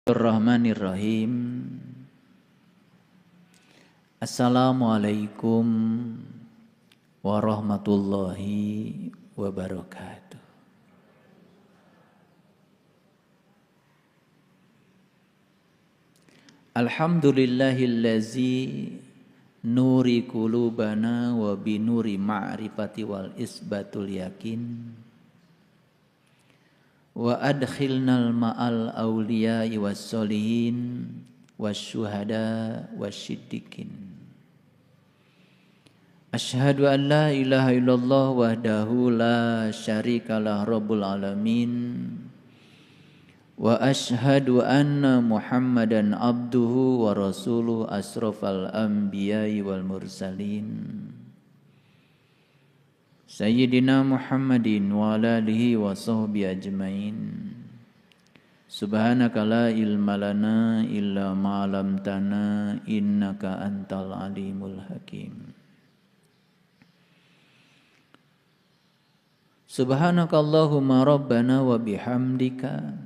Bismillahirrahmanirrahim. Assalamualaikum warahmatullahi wabarakatuh. Alhamdulillahillazi nuri qulubana wa binuri ma'rifati wal isbatul yakin. Wa adkhilnal ma'al awliya'i was solihin wasyuhada wasyiddiqin. Asyhadu an la ilaha illallah wahdahu la syarikalah rabbul alamin. Wa asyhadu anna Muhammadan abduhu wa rasuluhu asrafal anbiya'i wal mursalin. Sayyidina Muhammadin wa ala alihi wa sahbihi ajmain. Subhanaka la ilma lana illa ma 'allamtana innaka antal alimul hakim. Subhanaka Allahumma rabbana wa bihamdika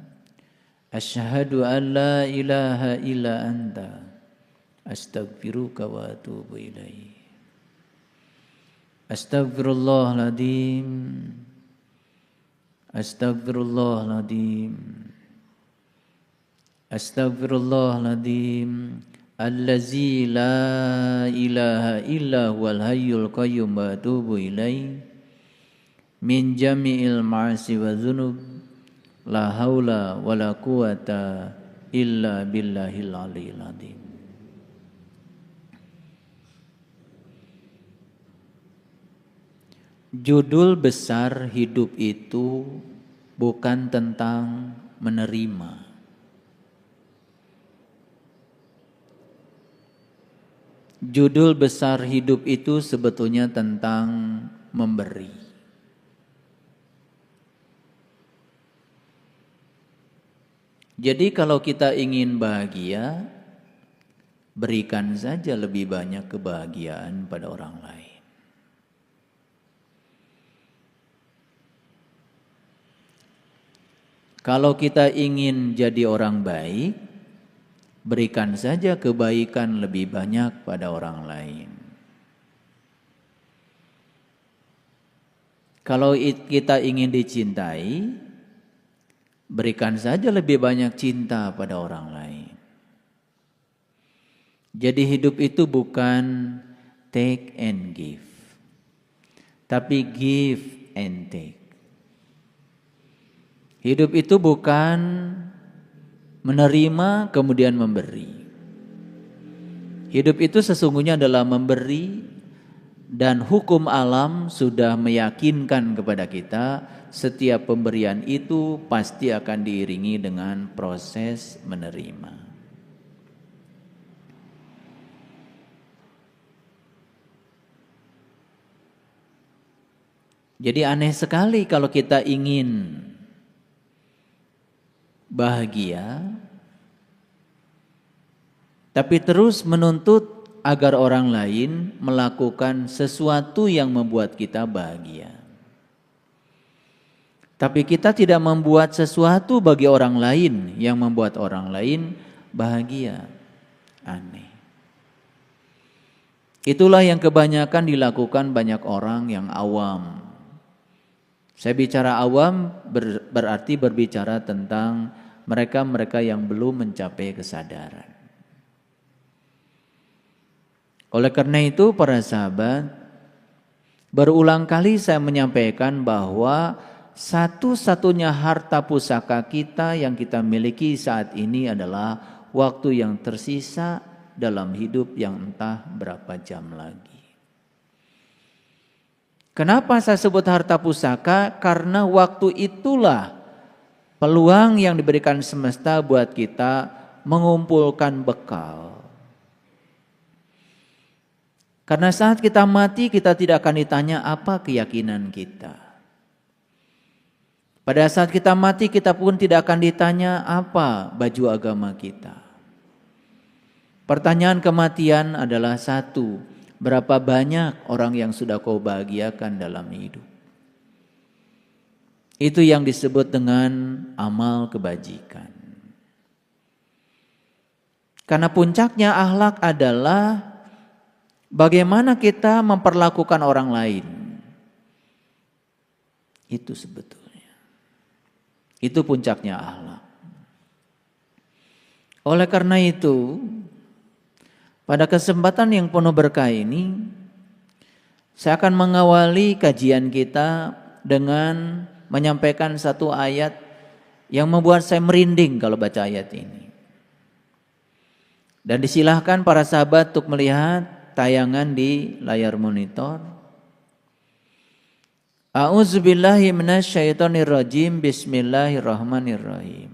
asyhadu an la ilaha illa anta astaghfiruka wa atubu ilaik. Astaghfirullahaladzim. Astaghfirullahaladzim. Astaghfirullahaladzim. Allazi la ilaha illa huwal hayyul qayyum wa atubu ilaih. Min jami'il ma'asi wa dhunub. La hawla wa la quwata illa billahil aliyil azim. Judul besar hidup itu bukan tentang menerima. Judul besar hidup itu sebetulnya tentang memberi. Jadi kalau kita ingin bahagia, berikan saja lebih banyak kebahagiaan pada orang lain. Kalau kita ingin jadi orang baik, berikan saja kebaikan lebih banyak pada orang lain. Kalau kita ingin dicintai, berikan saja lebih banyak cinta pada orang lain. Jadi hidup itu bukan take and give, tapi give and take. Hidup itu bukan menerima kemudian memberi. Hidup itu sesungguhnya adalah memberi, dan hukum alam sudah meyakinkan kepada kita setiap pemberian itu pasti akan diiringi dengan proses menerima. Jadi aneh sekali kalau kita ingin bahagia, tapi terus menuntut agar orang lain melakukan sesuatu yang membuat kita bahagia. Tapi kita tidak membuat sesuatu bagi orang lain yang membuat orang lain bahagia. Aneh. Itulah yang kebanyakan dilakukan banyak orang yang awam. Saya bicara awam berarti berbicara tentang mereka-mereka yang belum mencapai kesadaran. Oleh karena itu para sahabat, berulang kali saya menyampaikan bahwa satu-satunya harta pusaka kita yang kita miliki saat ini adalah waktu yang tersisa dalam hidup yang entah berapa jam lagi. Kenapa saya sebut harta pusaka? Karena waktu itulah peluang yang diberikan semesta buat kita mengumpulkan bekal. Karena saat kita mati, kita tidak akan ditanya apa keyakinan kita. Pada saat kita mati, kita pun tidak akan ditanya apa baju agama kita. Pertanyaan kematian adalah satu, berapa banyak orang yang sudah kau bahagiakan dalam hidup? Itu yang disebut dengan amal kebajikan. Karena puncaknya akhlak adalah bagaimana kita memperlakukan orang lain. Itu sebetulnya. Itu puncaknya akhlak. Oleh karena itu, pada kesempatan yang penuh berkah ini, saya akan mengawali kajian kita dengan menyampaikan satu ayat yang membuat saya merinding kalau baca ayat ini. Dan disilahkan para sahabat untuk melihat tayangan di layar monitor. A'udzubillahi minasyaitonirrajim. Bismillahirrahmanirrahim.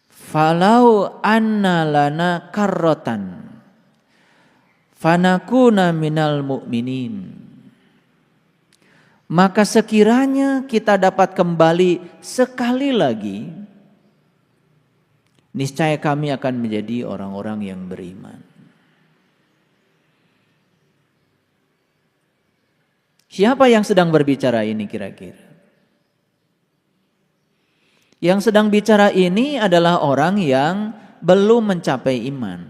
Falau anna lana karrotan fanakuna minal mu'minin. Maka sekiranya kita dapat kembali sekali lagi, niscaya kami akan menjadi orang-orang yang beriman. Siapa yang sedang berbicara ini kira-kira? Yang sedang bicara ini adalah orang yang belum mencapai iman.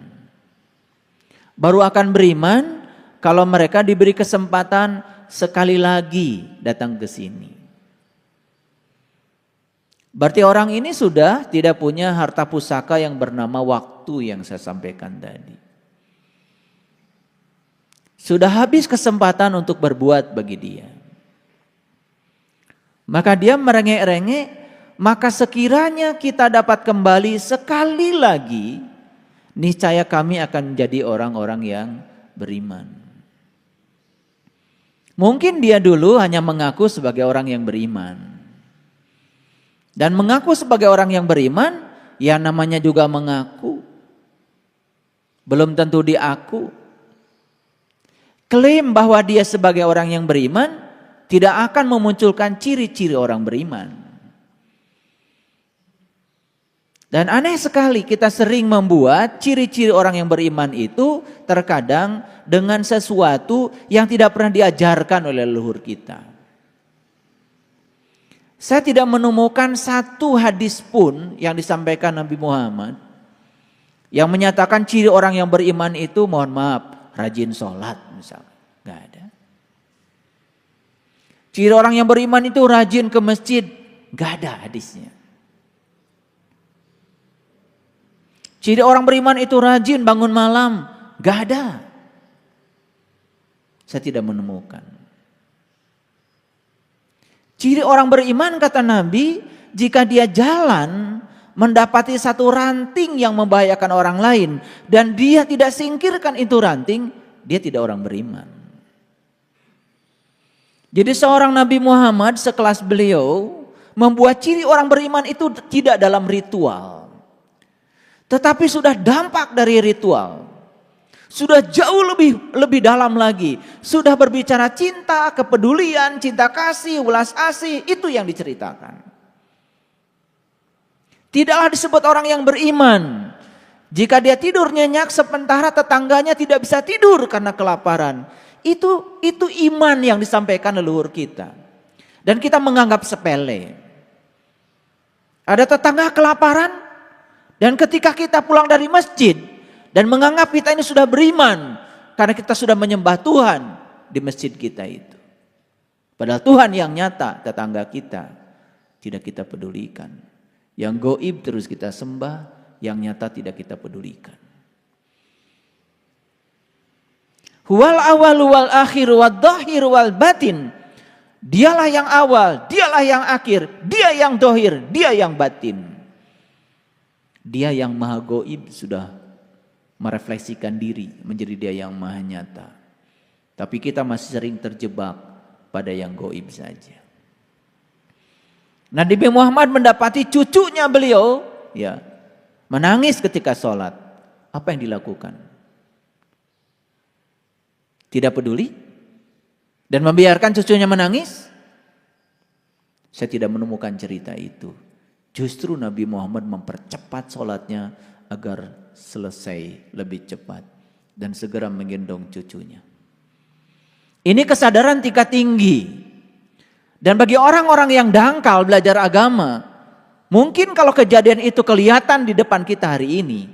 Baru akan beriman kalau mereka diberi kesempatan sekali lagi datang ke sini. Berarti orang ini sudah tidak punya harta pusaka yang bernama waktu yang saya sampaikan tadi. Sudah habis kesempatan untuk berbuat bagi dia. Maka dia merengek-rengek, maka sekiranya kita dapat kembali sekali lagi, niscaya kami akan menjadi orang-orang yang beriman. Mungkin dia dulu hanya mengaku sebagai orang yang beriman. Dan mengaku sebagai orang yang beriman, ya namanya juga mengaku. Belum tentu diaku. Klaim bahwa dia sebagai orang yang beriman tidak akan memunculkan ciri-ciri orang beriman. Dan aneh sekali kita sering membuat ciri-ciri orang yang beriman itu terkadang dengan sesuatu yang tidak pernah diajarkan oleh leluhur kita. Saya tidak menemukan satu hadis pun yang disampaikan Nabi Muhammad yang menyatakan ciri orang yang beriman itu, mohon maaf, rajin sholat misalnya. Gak ada. Ciri orang yang beriman itu rajin ke masjid. Gak ada hadisnya. Ciri orang beriman itu rajin bangun malam. Gak ada. Saya tidak menemukan. Ciri orang beriman kata Nabi, jika dia jalan mendapati satu ranting yang membahayakan orang lain dan dia tidak singkirkan itu ranting, dia tidak orang beriman. Jadi seorang Nabi Muhammad sekelas beliau membuat ciri orang beriman itu tidak dalam ritual. Tetapi sudah dampak dari ritual. Sudah jauh lebih dalam lagi. Sudah berbicara cinta, kepedulian, cinta kasih, welas asih. Itu yang diceritakan. Tidaklah disebut orang yang beriman jika dia tidur nyenyak sementara tetangganya tidak bisa tidur karena kelaparan. Itu iman yang disampaikan leluhur kita. Dan kita menganggap sepele. Ada tetangga kelaparan. Dan ketika kita pulang dari masjid dan menganggap kita ini sudah beriman karena kita sudah menyembah Tuhan di masjid kita itu. Padahal Tuhan yang nyata tetangga kita tidak kita pedulikan. Yang goib terus kita sembah, yang nyata tidak kita pedulikan. Huwal awal wal akhir wal dhahir wal batin. Dialah yang awal, dialah yang akhir, dia yang dohir, dia yang batin. Dia yang maha goib sudah merefleksikan diri menjadi dia yang maha nyata. Tapi kita masih sering terjebak pada yang goib saja. Nabi Muhammad mendapati cucunya beliau ya menangis ketika sholat. Apa yang dilakukan? Tidak peduli dan membiarkan cucunya menangis? Saya tidak menemukan cerita itu. Justru Nabi Muhammad mempercepat sholatnya agar selesai lebih cepat dan segera menggendong cucunya. Ini kesadaran tingkat tinggi. Dan bagi orang-orang yang dangkal belajar agama, mungkin kalau kejadian itu kelihatan di depan kita hari ini,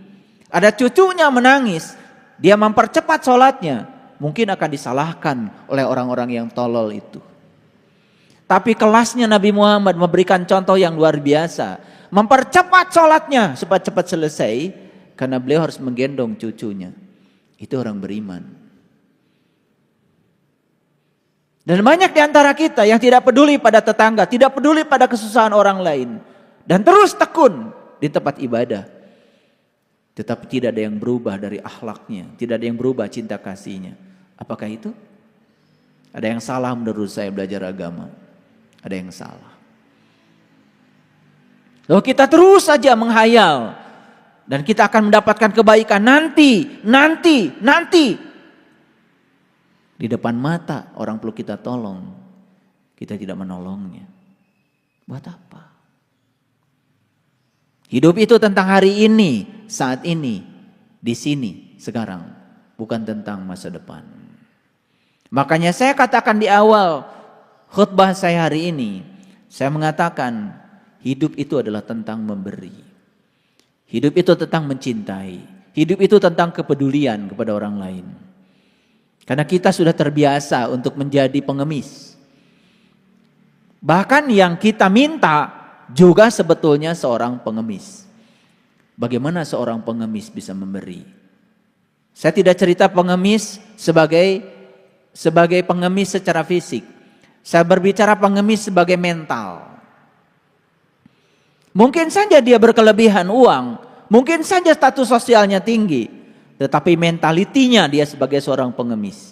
Ada cucunya menangis, dia mempercepat sholatnya, mungkin akan disalahkan oleh orang-orang yang tolol itu. Tapi kelasnya Nabi Muhammad memberikan contoh yang luar biasa. Mempercepat sholatnya supaya cepat selesai, karena beliau harus menggendong cucunya. Itu orang beriman. Dan banyak di antara kita yang tidak peduli pada tetangga, tidak peduli pada kesusahan orang lain. Dan terus tekun di tempat ibadah. Tetapi tidak ada yang berubah dari akhlaknya, tidak ada yang berubah cinta kasihnya. Apakah itu? Ada yang salah menurut saya belajar agama. Ada yang salah. Lalu kita terus saja menghayal. Dan kita akan mendapatkan kebaikan nanti. Di depan mata orang perlu kita tolong. Kita tidak menolongnya. Buat apa? Hidup itu tentang hari ini, saat ini, di sini, sekarang. Bukan tentang masa depan. Makanya saya katakan di awal khutbah saya hari ini. Saya mengatakan hidup itu adalah tentang memberi. Hidup itu tentang mencintai. Hidup itu tentang kepedulian kepada orang lain. Karena kita sudah terbiasa untuk menjadi pengemis. Bahkan yang kita minta juga sebetulnya seorang pengemis. Bagaimana seorang pengemis bisa memberi? Saya tidak cerita pengemis sebagai pengemis secara fisik. Saya berbicara pengemis sebagai mental. Mungkin saja dia berkelebihan uang, mungkin saja status sosialnya tinggi, tetapi mentalitinya dia sebagai seorang pengemis.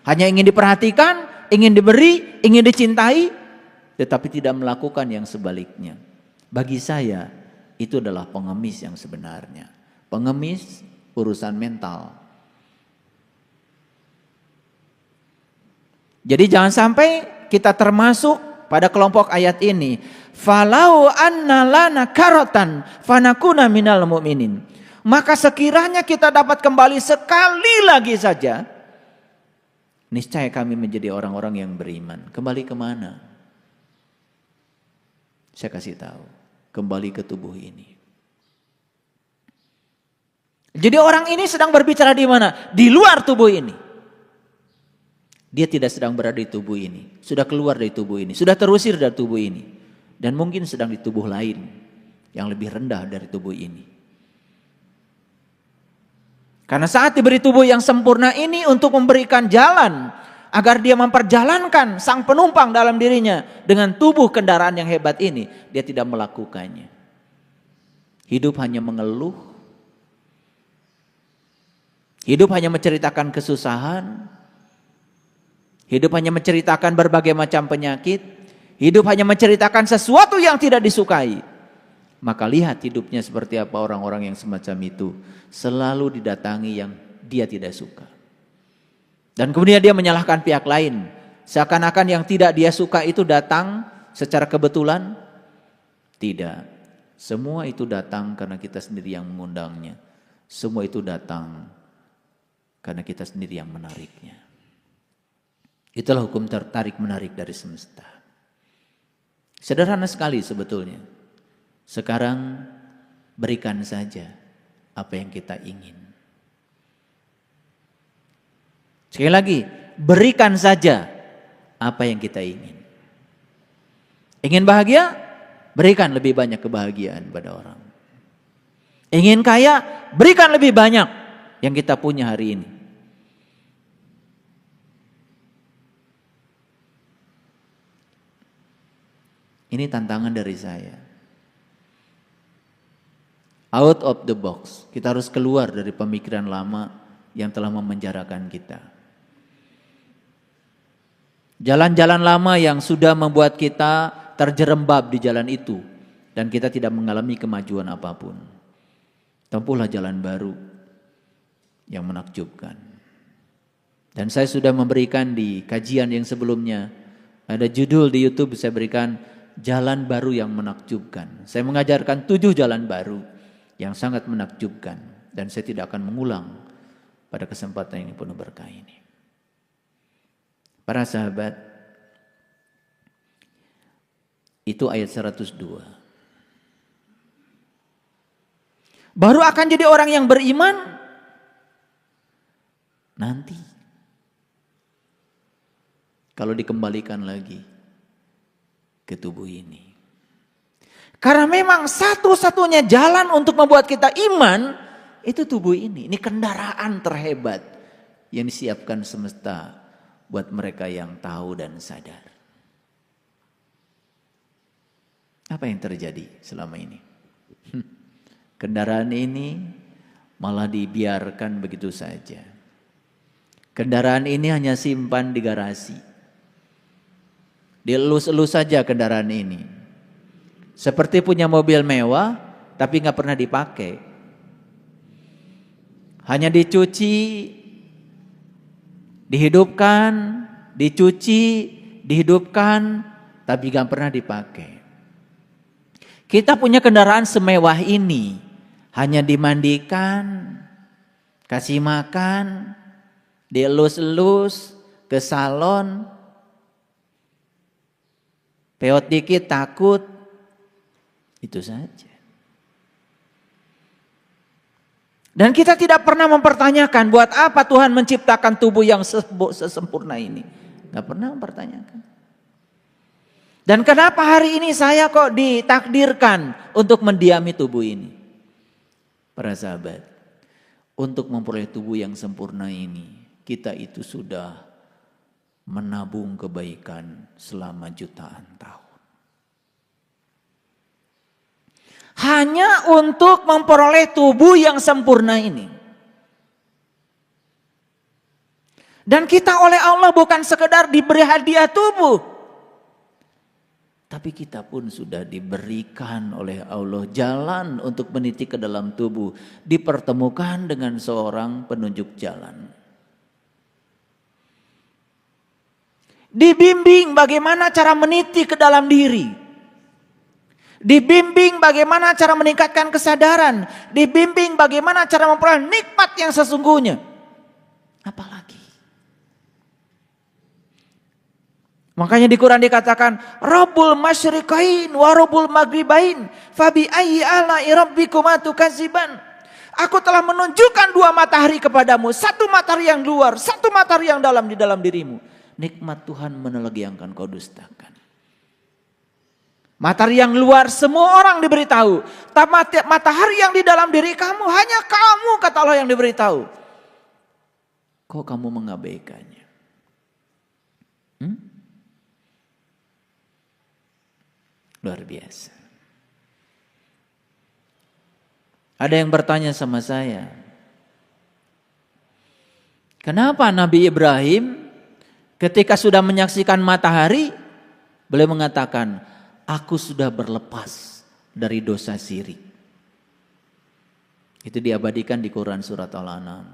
Hanya ingin diperhatikan, ingin diberi, ingin dicintai, tetapi tidak melakukan yang sebaliknya. Bagi saya, itu adalah pengemis yang sebenarnya. Pengemis urusan mental. Jadi jangan sampai kita termasuk pada kelompok ayat ini. Falau anna lana karatan fanakuna minal mu'minin. Maka sekiranya kita dapat kembali sekali lagi saja, niscaya kami menjadi orang-orang yang beriman. Kembali kemana? Saya kasih tahu. Kembali ke tubuh ini. Jadi orang ini sedang berbicara di mana? Di luar tubuh ini. Dia tidak sedang berada di tubuh ini. Sudah keluar dari tubuh ini. Sudah terusir dari tubuh ini. Dan mungkin sedang di tubuh lain. Yang lebih rendah dari tubuh ini. Karena saat diberi tubuh yang sempurna ini untuk memberikan jalan. Agar dia memperjalankan sang penumpang dalam dirinya. Dengan tubuh kendaraan yang hebat ini. Dia tidak melakukannya. Hidup hanya mengeluh. Hidup hanya menceritakan kesusahan. Hidup hanya menceritakan berbagai macam penyakit. Hidup hanya menceritakan sesuatu yang tidak disukai. Maka lihat hidupnya seperti apa orang-orang yang semacam itu. Selalu didatangi yang dia tidak suka. Dan kemudian dia menyalahkan pihak lain. Seakan-akan yang tidak dia suka itu datang secara kebetulan. Tidak. Semua itu datang karena kita sendiri yang mengundangnya. Semua itu datang karena kita sendiri yang menariknya. Itulah hukum tertarik menarik dari semesta. Sederhana sekali sebetulnya. Sekarang berikan saja apa yang kita ingin. Sekali lagi, berikan saja apa yang kita ingin. Ingin bahagia? Berikan lebih banyak kebahagiaan pada orang. Ingin kaya? Berikan lebih banyak yang kita punya hari ini. Ini tantangan dari saya. Out of the box. Kita harus keluar dari pemikiran lama yang telah memenjarakan kita. Jalan-jalan lama yang sudah membuat kita terjerembab di jalan itu. Dan kita tidak mengalami kemajuan apapun. Tempuhlah jalan baru yang menakjubkan. Dan saya sudah memberikan di kajian yang sebelumnya. Ada judul di YouTube saya berikan. Jalan baru yang menakjubkan. Saya mengajarkan 7 jalan baru yang sangat menakjubkan. Dan saya tidak akan mengulang pada kesempatan ini penuh berkah ini. Para sahabat, itu ayat 102. Baru akan jadi orang yang beriman nanti. Kalau dikembalikan lagi ke tubuh ini. Karena memang satu-satunya jalan untuk membuat kita iman itu tubuh ini. Ini kendaraan terhebat yang disiapkan semesta buat mereka yang tahu dan sadar. Apa yang terjadi selama ini? Kendaraan ini malah dibiarkan begitu saja. Kendaraan ini hanya simpan di garasi. Dielus-elus saja kendaraan ini. Seperti punya mobil mewah tapi gak pernah dipakai. Hanya dicuci, dihidupkan, dicuci, dihidupkan, tapi gak pernah dipakai. Kita punya kendaraan semewah ini, hanya dimandikan, kasih makan, dielus-elus, ke salon, peot dikit takut, itu saja. Dan kita tidak pernah mempertanyakan buat apa Tuhan menciptakan tubuh yang sesempurna ini. Gak pernah mempertanyakan. Dan kenapa hari ini saya kok ditakdirkan untuk mendiami tubuh ini? Para sahabat, untuk memperoleh tubuh yang sempurna ini, kita itu sudah menabung kebaikan selama jutaan tahun. Hanya untuk memperoleh tubuh yang sempurna ini. Dan kita oleh Allah bukan sekedar diberi hadiah tubuh. Tapi kita pun sudah diberikan oleh Allah jalan untuk meniti ke dalam tubuh. Dipertemukan dengan seorang penunjuk jalan. Dibimbing bagaimana cara meniti ke dalam diri. Dibimbing bagaimana cara meningkatkan kesadaran. Dibimbing bagaimana cara memperoleh nikmat yang sesungguhnya. Apalagi. Makanya di Quran dikatakan, Rabbul masyriqain wa Rabbul maghribain, fabi ayyi ala'i rabbikuma tukadziban. Aku telah menunjukkan dua matahari kepadamu, satu matahari yang luar, satu matahari yang dalam di dalam dirimu. Nikmat Tuhan mana lagi yang akan kau dustakan? Matahari yang luar semua orang diberitahu. Tapi matahari yang di dalam diri kamu hanya kamu kata Allah yang diberitahu. Kok kamu mengabaikannya? Luar biasa. Ada yang bertanya sama saya. Kenapa Nabi Ibrahim ketika sudah menyaksikan matahari, beliau mengatakan, aku sudah berlepas dari dosa syirik. Itu diabadikan di Quran surat Al-An'am.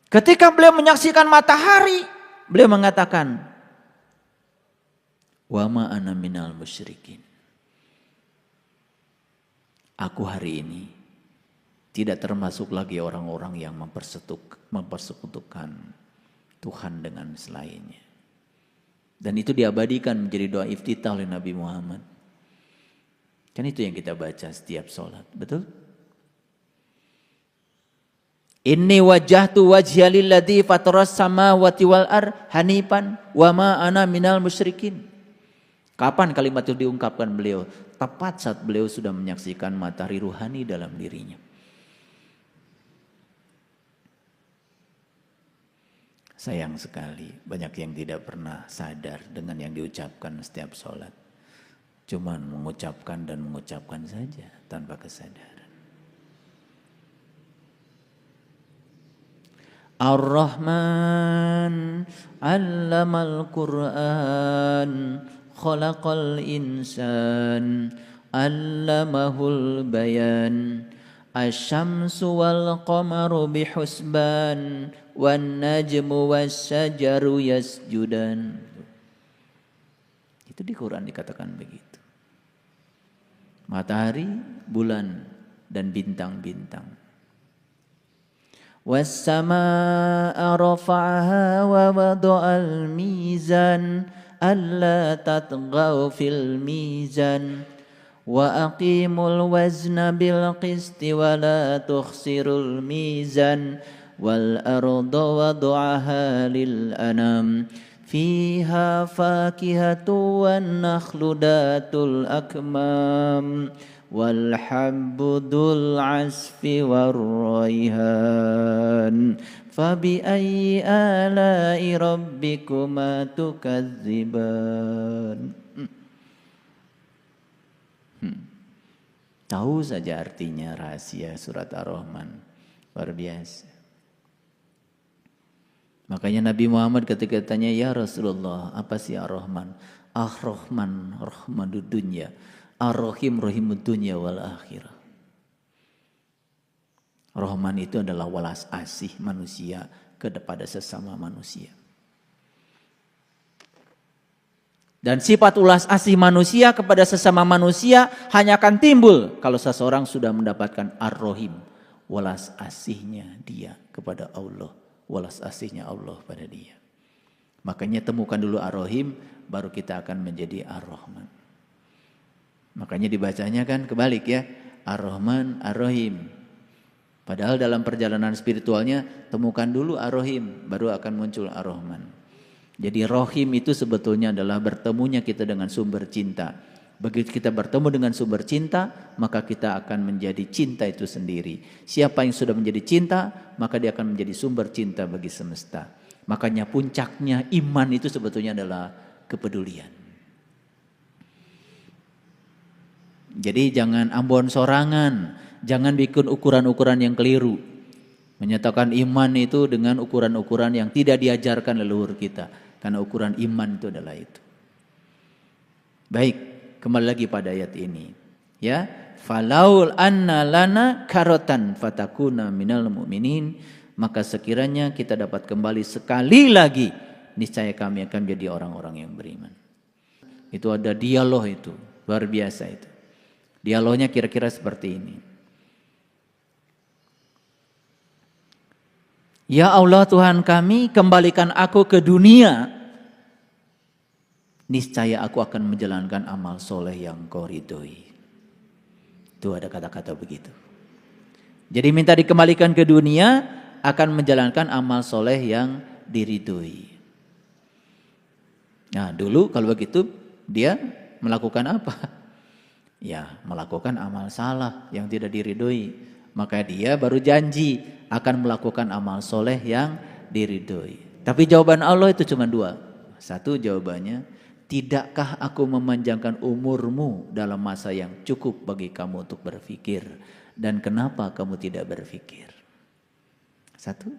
Ketika beliau menyaksikan matahari, beliau mengatakan, wa ma ana minal musyrikin. Aku hari ini tidak termasuk lagi orang-orang yang mempersekutukan Tuhan dengan selainnya. Dan itu diabadikan menjadi doa iftitah oleh Nabi Muhammad. Kan itu yang kita baca setiap sholat, betul? Inni wajjahtu wajhiya lilladzi fataras samawati wal ardh hanifan wa ma ana minal musyrikin. Kapan kalimat itu diungkapkan beliau? Tepat saat beliau sudah menyaksikan matahari ruhani dalam dirinya. Sayang sekali, banyak yang tidak pernah sadar dengan yang diucapkan setiap sholat. Cuman mengucapkan dan mengucapkan saja tanpa kesadaran. Ar-Rahman 'allamal Qur'an khalaqal insan 'allamahul bayan. Asy-syamsu wal qamaru bihusban wan najmu wasyajaru yasjudan. Itu di Quran dikatakan begitu. Matahari, bulan dan bintang-bintang. Was-samaa'a rafa'aha wa wada'al mizan alla tatghaw fil mizan Wa aqimul wazna bil qisti wa la tukhsirul mizan wal arda wad'aha lil anam fiha fakihatu wan nakhlu datul akmam wal habbu dhul asfi war rayhan fabi ayyi ala'i rabbikuma tukadziban. Tahu saja artinya rahasia surat Ar-Rahman. Luar biasa. Makanya Nabi Muhammad ketika tanya, ya Rasulullah, apa sih Ar-Rahman? Ar-Rahman, rahmadud dunya. Ar-Rahim, rahimud dunya wal akhirah. Rahman itu adalah walas asih manusia kepada sesama manusia. Dan sifat ulas asih manusia kepada sesama manusia hanya akan timbul kalau seseorang sudah mendapatkan Ar-Rahim, walas asihnya dia kepada Allah. Walas asihnya Allah pada dia. Makanya temukan dulu Ar-Rahim, baru kita akan menjadi Ar-Rahman. Makanya dibacanya kan kebalik ya, Ar-Rahman, Ar-Rahim. Padahal dalam perjalanan spiritualnya temukan dulu Ar-Rahim, baru akan muncul Ar-Rahman. Jadi Rahim itu sebetulnya adalah bertemunya kita dengan sumber cinta. Begitu kita bertemu dengan sumber cinta, maka kita akan menjadi cinta itu sendiri. Siapa yang sudah menjadi cinta, maka dia akan menjadi sumber cinta bagi semesta. Makanya puncaknya iman itu sebetulnya adalah kepedulian. Jadi jangan ambon sorangan, jangan bikin ukuran-ukuran yang keliru. Menyatakan iman itu dengan ukuran-ukuran yang tidak diajarkan leluhur kita. Karena ukuran iman itu adalah itu. Baik. Kembali lagi pada ayat ini, ya. Falaul anna lana karotan fatakuna minal mu'minin, maka sekiranya kita dapat kembali sekali lagi, niscaya kami akan menjadi orang-orang yang beriman. Itu ada dialog itu, luar biasa itu. Dialognya kira-kira seperti ini. Ya Allah Tuhan kami, kembalikan aku ke dunia. Niscaya aku akan menjalankan amal soleh yang kau ridhoi. Itu ada kata-kata begitu. Jadi minta dikembalikan ke dunia, akan menjalankan amal soleh yang diridhoi. Nah dulu kalau begitu dia melakukan apa? Ya melakukan amal salah yang tidak diridhoi. Maka dia baru janji akan melakukan amal soleh yang diridhoi. Tapi jawaban Allah itu cuma dua. Satu jawabannya, tidakkah aku memanjangkan umurmu dalam masa yang cukup bagi kamu untuk berpikir? Dan kenapa kamu tidak berpikir? Satu.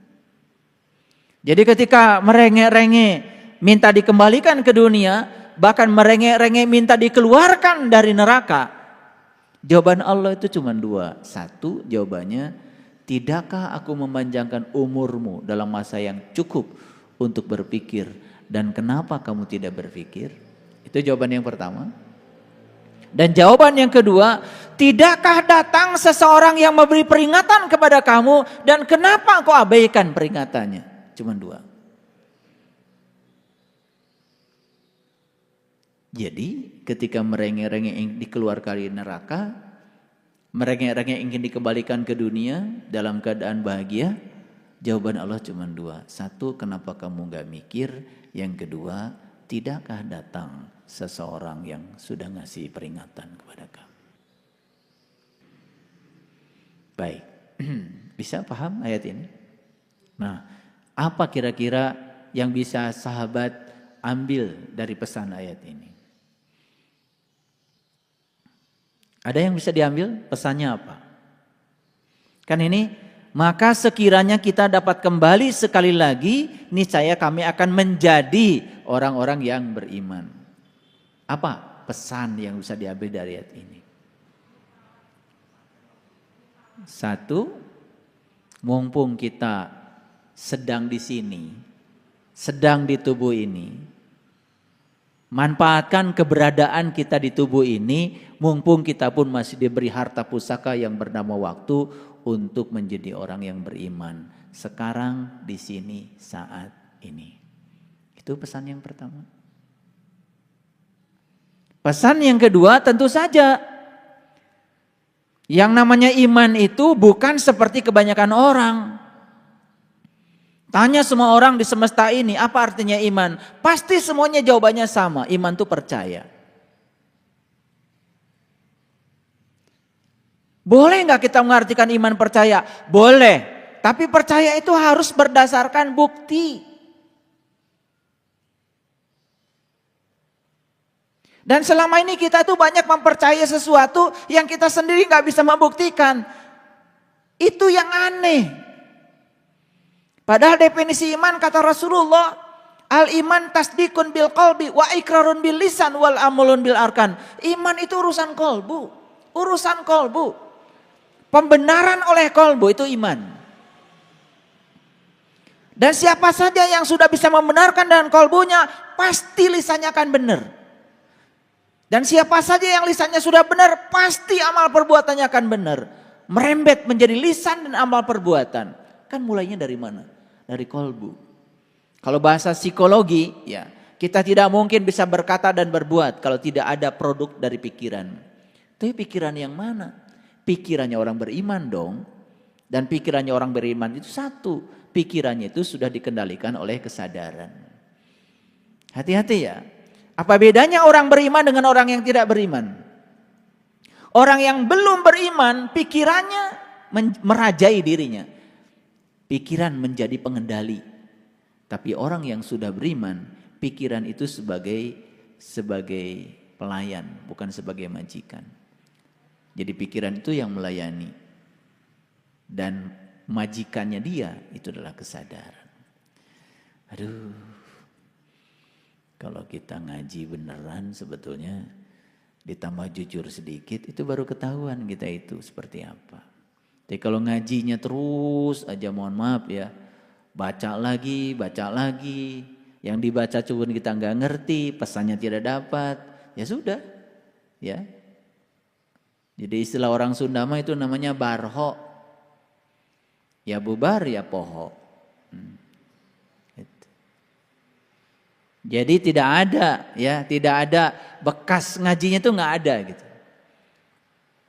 Jadi ketika merengek-rengek minta dikembalikan ke dunia, bahkan merengek-rengek minta dikeluarkan dari neraka, jawaban Allah itu cuma dua. Satu jawabannya, tidakkah aku memanjangkan umurmu dalam masa yang cukup untuk berpikir? Dan kenapa kamu tidak berpikir? Itu jawaban yang pertama. Dan jawaban yang kedua, tidakkah datang seseorang yang memberi peringatan kepada kamu dan kenapa kau abaikan peringatannya? Cuma dua. Jadi ketika merengek-rengek ingin dikeluarkan dari neraka, merengek-rengek ingin dikembalikan ke dunia dalam keadaan bahagia, jawaban Allah cuma dua. Satu, kenapa kamu gak mikir? Yang kedua, tidakkah datang seseorang yang sudah ngasih peringatan kepada kamu? Baik, bisa paham ayat ini? Nah, apa kira-kira yang bisa sahabat ambil dari pesan ayat ini? Ada yang bisa diambil? Pesannya apa? Kan ini, maka sekiranya kita dapat kembali sekali lagi, niscaya kami akan menjadi orang-orang yang beriman. Apa pesan yang bisa diambil dari ayat ini? Satu, mumpung kita sedang di sini, sedang di tubuh ini, manfaatkan keberadaan kita di tubuh ini, mumpung kita pun masih diberi harta pusaka yang bernama waktu, untuk menjadi orang yang beriman sekarang, di sini, saat ini. Itu pesan yang pertama. Pesan yang kedua, tentu saja Yang namanya iman itu bukan seperti kebanyakan orang. Tanya semua orang di semesta ini, apa artinya iman? Pasti semuanya jawabannya sama, iman itu percaya. Boleh nggak kita mengartikan iman percaya? Boleh, tapi percaya itu harus berdasarkan bukti. Dan selama ini kita tuh banyak mempercayai sesuatu yang kita sendiri nggak bisa membuktikan. Itu yang aneh. Padahal definisi iman kata Rasulullah, al-iman tasdikun bil qalbi wa ikrarun bil lisan wal amulun bil arkan. Iman itu urusan kolbu, urusan kolbu. Pembenaran oleh kolbu itu iman. Dan siapa saja yang sudah bisa membenarkan dengan kolbunya, pasti lisannya akan benar. Dan siapa saja yang lisannya sudah benar, pasti amal perbuatannya akan benar. Merembet menjadi lisan dan amal perbuatan. Kan mulainya dari mana? Dari kolbu. Kalau bahasa psikologi, ya kita tidak mungkin bisa berkata dan berbuat kalau tidak ada produk dari pikiran. Tapi pikiran yang mana? Pikirannya orang beriman dong. Dan pikirannya orang beriman itu satu. Pikirannya itu sudah dikendalikan oleh kesadaran. Hati-hati ya. Apa bedanya orang beriman dengan orang yang tidak beriman? Orang yang belum beriman, pikirannya merajai dirinya. Pikiran menjadi pengendali. Tapi orang yang sudah beriman, pikiran itu sebagai pelayan, bukan sebagai majikan. Jadi pikiran itu yang melayani. Dan majikannya dia itu adalah kesadaran. Aduh. Kalau kita ngaji beneran sebetulnya ditambah jujur sedikit itu baru ketahuan kita itu seperti apa. Jadi kalau ngajinya terus aja mohon maaf ya, baca lagi, yang dibaca cuma kita nggak ngerti, pesannya tidak dapat, ya sudah, ya. Jadi istilah orang Sunda mah itu namanya barho, ya bubar ya poho. Jadi tidak ada, ya, tidak ada bekas ngajinya itu nggak ada gitu,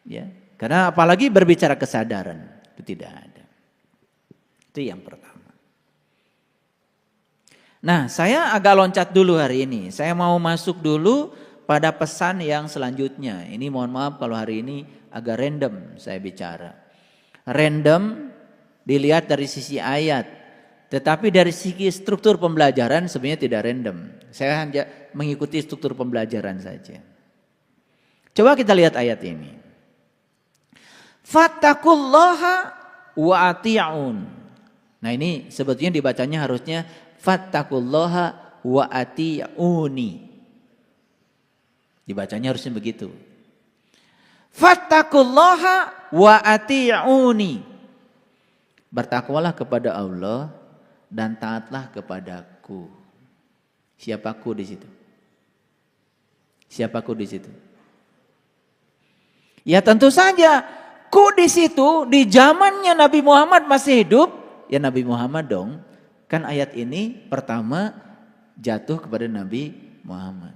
ya. Karena apalagi berbicara kesadaran, itu tidak ada. Itu yang pertama. Nah, saya agak loncat dulu hari ini. Saya mau masuk dulu pada pesan yang selanjutnya. Ini mohon maaf kalau hari ini agak random saya bicara. Random dilihat dari sisi ayat. Tetapi dari segi struktur pembelajaran sebenarnya tidak random. Saya hanya mengikuti struktur pembelajaran saja. Coba kita lihat ayat ini. Fattaqullaha wa ati'un. Nah ini sebetulnya dibacanya harusnya fattaqullaha wa ati'uni. Dibacanya harusnya begitu. Fattaqullaha wa ati'uni. Bertakwalah kepada Allah dan taatlah kepadaku. Siapaku di situ? Siapaku di situ? Ya tentu saja. Ku di situ di zamannya Nabi Muhammad masih hidup, ya Nabi Muhammad dong. Kan ayat ini pertama jatuh kepada Nabi Muhammad.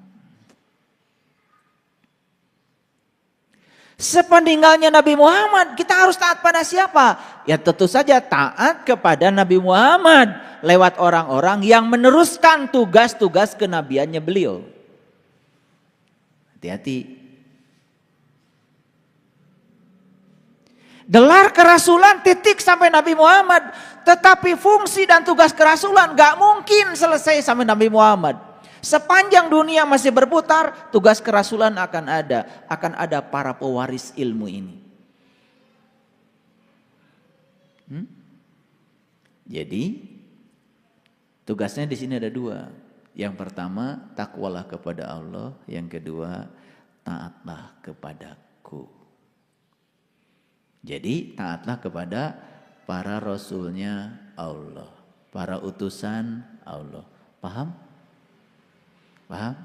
Sepeninggalnya Nabi Muhammad, kita harus taat pada siapa? Ya tentu saja taat kepada Nabi Muhammad lewat orang-orang yang meneruskan tugas-tugas kenabiannya beliau. Hati-hati. Gelar kerasulan titik sampai Nabi Muhammad. Tetapi fungsi dan tugas kerasulan gak mungkin selesai sampai Nabi Muhammad. Sepanjang dunia masih berputar, tugas kerasulan akan ada. Akan ada para pewaris ilmu ini. Jadi tugasnya di sini ada dua. Yang pertama takwalah kepada Allah. Yang kedua taatlah kepadaku. Jadi taatlah kepada para rasulnya Allah, para utusan Allah. Paham? Paham?